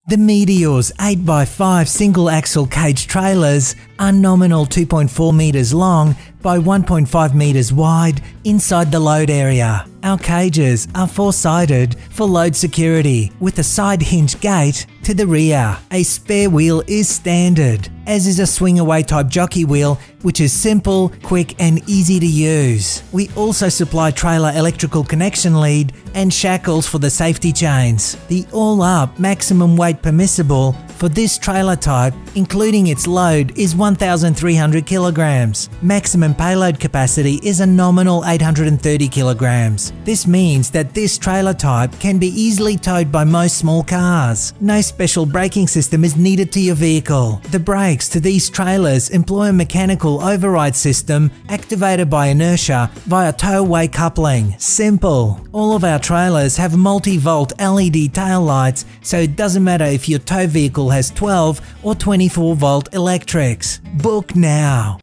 The Meteor's 8x5 single-axle cage trailers are nominal 2.4 metres long by 1.5 metres wide inside the load area. Our cages are four-sided for load security with a side hinge gate to the rear. A spare wheel is standard, as is a swing-away type jockey wheel, which is simple, quick and easy to use. We also supply trailer electrical connection lead and shackles for the safety chains. The all-up maximum weight permissible for this trailer type, including its load, is 1,300 kilograms. Maximum payload capacity is a nominal 830 kilograms. This means that this trailer type can be easily towed by most small cars. No special braking system is needed to your vehicle. The brakes to these trailers employ a mechanical override system activated by inertia via tow-away coupling. Simple. All of our trailers have multi-volt LED tail lights, so it doesn't matter if your tow vehicle has 12 or 24 volt electrics. Book now.